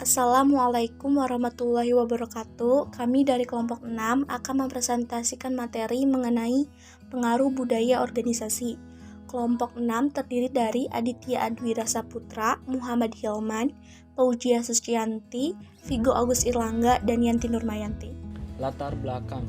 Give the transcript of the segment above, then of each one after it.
Assalamualaikum warahmatullahi wabarakatuh. Kami dari kelompok 6 akan mempresentasikan materi mengenai pengaruh budaya organisasi. Kelompok 6 terdiri dari Aditya Adwira Saputra, Muhammad Hilman, Fauzia Sucianti, Vigo Agus Irlangga, dan Yanti Nurmayanti. Latar belakang.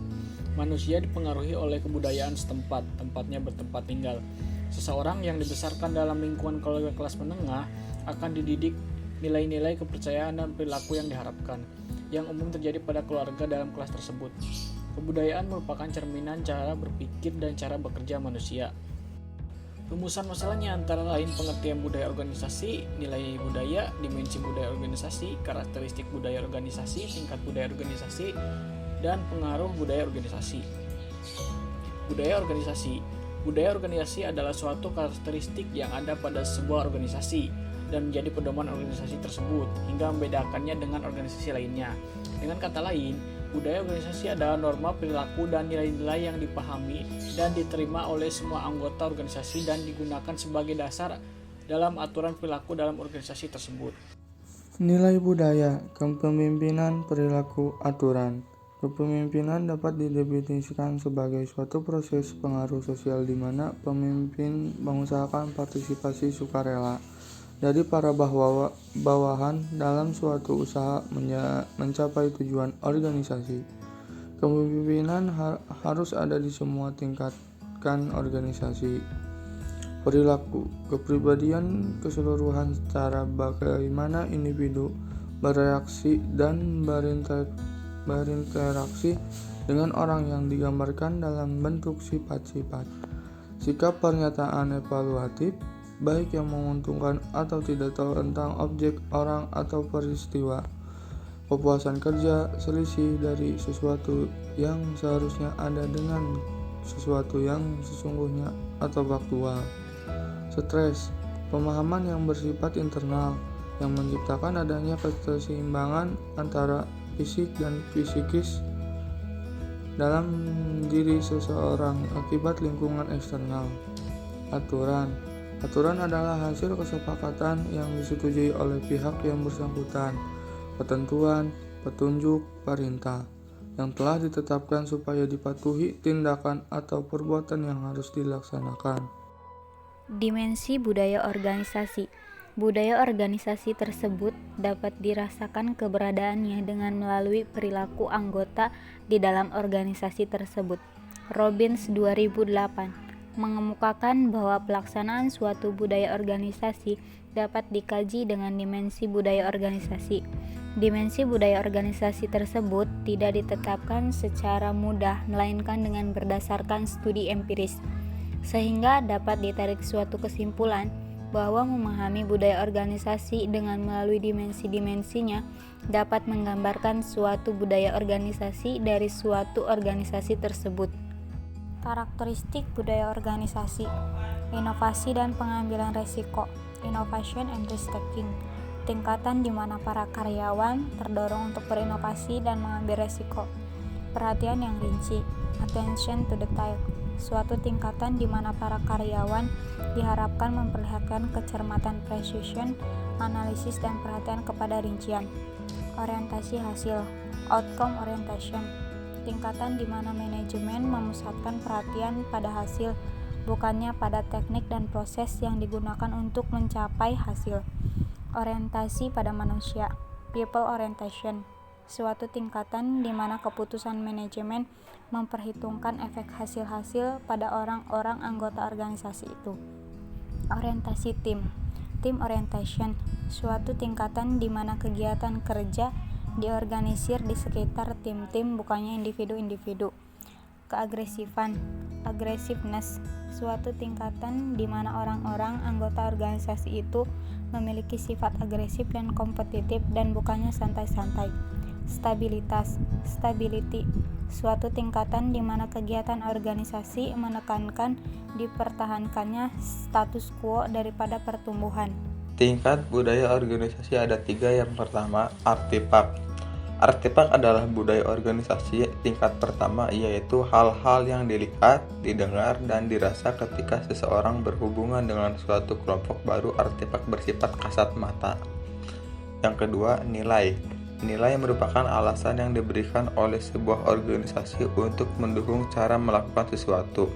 Manusia dipengaruhi oleh kebudayaan setempat, tempatnya bertempat tinggal. Seseorang yang dibesarkan dalam lingkungan keluarga kelas menengah akan dididik nilai-nilai kepercayaan dan perilaku yang diharapkan, yang umum terjadi pada keluarga dalam kelas tersebut. Kebudayaan merupakan cerminan cara berpikir dan cara bekerja manusia. Rumusan masalahnya antara lain pengertian budaya organisasi, nilai budaya, dimensi budaya organisasi, karakteristik budaya organisasi, tingkat budaya organisasi, dan pengaruh budaya organisasi. Budaya organisasi. Budaya organisasi adalah suatu karakteristik yang ada pada sebuah organisasi dan menjadi pedoman organisasi tersebut hingga membedakannya dengan organisasi lainnya. Dengan kata lain, budaya organisasi adalah norma perilaku dan nilai-nilai yang dipahami dan diterima oleh semua anggota organisasi dan digunakan sebagai dasar dalam aturan perilaku dalam organisasi tersebut. Nilai budaya, kepemimpinan, perilaku, aturan. Kepemimpinan dapat didefinisikan sebagai suatu proses pengaruh sosial di mana pemimpin mengusahakan partisipasi sukarela dari para bawahan dalam suatu usaha mencapai tujuan organisasi. Kepemimpinan harus ada di semua tingkatan organisasi. Perilaku, kepribadian keseluruhan cara bagaimana individu bereaksi dan berinteraksi dengan orang yang digambarkan dalam bentuk sifat-sifat. Sikap pernyataan evaluatif, baik yang menguntungkan atau tidak tahu tentang objek, orang, atau peristiwa. Kepuasan kerja, selisih dari sesuatu yang seharusnya ada dengan sesuatu yang sesungguhnya atau faktual. Stres, pemahaman yang bersifat internal, yang menciptakan adanya keseimbangan antara fisik dan psikis dalam diri seseorang akibat lingkungan eksternal. Aturan adalah hasil kesepakatan yang disetujui oleh pihak yang bersangkutan, ketentuan, petunjuk, perintah, yang telah ditetapkan supaya dipatuhi tindakan atau perbuatan yang harus dilaksanakan. Dimensi budaya organisasi. Budaya organisasi tersebut dapat dirasakan keberadaannya dengan melalui perilaku anggota di dalam organisasi tersebut. Robbins 2008 mengemukakan bahwa pelaksanaan suatu budaya organisasi dapat dikaji dengan dimensi budaya organisasi. Dimensi budaya organisasi tersebut tidak ditetapkan secara mudah melainkan dengan berdasarkan studi empiris, sehingga dapat ditarik suatu kesimpulan bahwa memahami budaya organisasi dengan melalui dimensi-dimensinya dapat menggambarkan suatu budaya organisasi dari suatu organisasi tersebut. Karakteristik budaya organisasi. Inovasi dan pengambilan resiko, innovation and risk-taking. Tingkatan di mana para karyawan terdorong untuk berinovasi dan mengambil resiko. Perhatian yang rinci, attention to detail. Suatu tingkatan di mana para karyawan diharapkan memperlihatkan kecermatan precision, analisis, dan perhatian kepada rincian. Orientasi hasil, outcome orientation. Tingkatan di mana manajemen memusatkan perhatian pada hasil, bukannya pada teknik dan proses yang digunakan untuk mencapai hasil. Orientasi pada manusia, people orientation. Suatu tingkatan di mana keputusan manajemen memperhitungkan efek hasil-hasil pada orang-orang anggota organisasi itu. Orientasi tim, team orientation. Suatu tingkatan di mana kegiatan kerja diorganisir di sekitar tim-tim, bukannya individu-individu. Keagresifan, aggressiveness. Suatu tingkatan di mana orang-orang anggota organisasi itu memiliki sifat agresif dan kompetitif dan bukannya santai-santai. Stabilitas, stability. Suatu tingkatan di mana kegiatan organisasi menekankan dipertahankannya status quo daripada pertumbuhan. Tingkat budaya organisasi ada 3. Yang pertama, artefak. Artefak adalah budaya organisasi tingkat pertama, yaitu hal-hal yang dilihat, didengar, dan dirasa ketika seseorang berhubungan dengan suatu kelompok baru. Artefak bersifat kasat mata. Yang kedua, nilai. Nilai merupakan alasan yang diberikan oleh sebuah organisasi untuk mendukung cara melakukan sesuatu.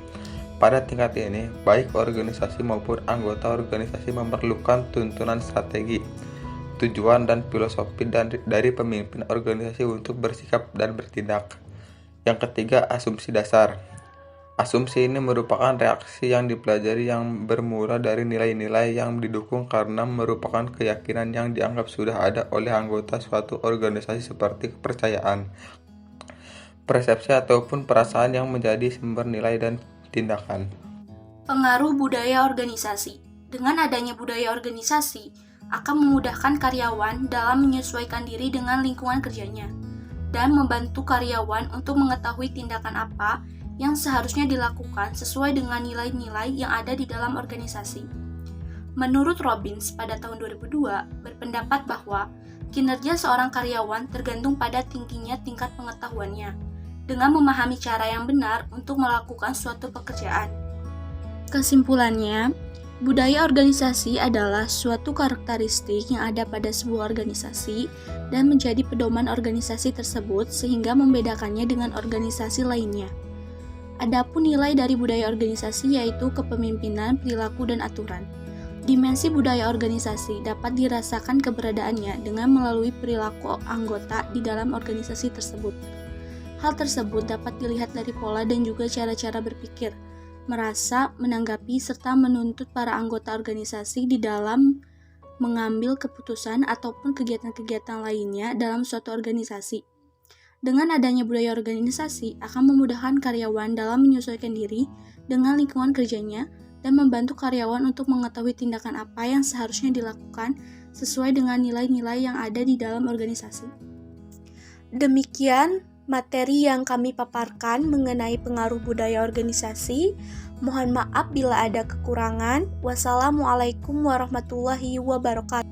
Pada tingkat ini, baik organisasi maupun anggota organisasi memerlukan tuntunan strategi, tujuan dan filosofi dari pemimpin organisasi untuk bersikap dan bertindak. Yang ketiga, asumsi dasar. Asumsi ini merupakan reaksi yang dipelajari yang bermula dari nilai-nilai yang didukung karena merupakan keyakinan yang dianggap sudah ada oleh anggota suatu organisasi seperti kepercayaan, persepsi ataupun perasaan yang menjadi sumber nilai dan tindakan. Pengaruh budaya organisasi. Dengan adanya budaya organisasi, akan memudahkan karyawan dalam menyesuaikan diri dengan lingkungan kerjanya dan membantu karyawan untuk mengetahui tindakan apa yang seharusnya dilakukan sesuai dengan nilai-nilai yang ada di dalam organisasi. Menurut Robbins pada tahun 2002 berpendapat bahwa kinerja seorang karyawan tergantung pada tingginya tingkat pengetahuannya dengan memahami cara yang benar untuk melakukan suatu pekerjaan. Kesimpulannya, budaya organisasi adalah suatu karakteristik yang ada pada sebuah organisasi dan menjadi pedoman organisasi tersebut sehingga membedakannya dengan organisasi lainnya. Adapun nilai dari budaya organisasi yaitu kepemimpinan, perilaku, dan aturan. Dimensi budaya organisasi dapat dirasakan keberadaannya dengan melalui perilaku anggota di dalam organisasi tersebut. Hal tersebut dapat dilihat dari pola dan juga cara-cara berpikir, merasa, menanggapi, serta menuntut para anggota organisasi di dalam mengambil keputusan ataupun kegiatan-kegiatan lainnya dalam suatu organisasi. Dengan adanya budaya organisasi akan memudahkan karyawan dalam menyesuaikan diri dengan lingkungan kerjanya dan membantu karyawan untuk mengetahui tindakan apa yang seharusnya dilakukan sesuai dengan nilai-nilai yang ada di dalam organisasi. Demikian materi yang kami paparkan mengenai pengaruh budaya organisasi. Mohon maaf bila ada kekurangan. Wassalamualaikum warahmatullahi wabarakatuh.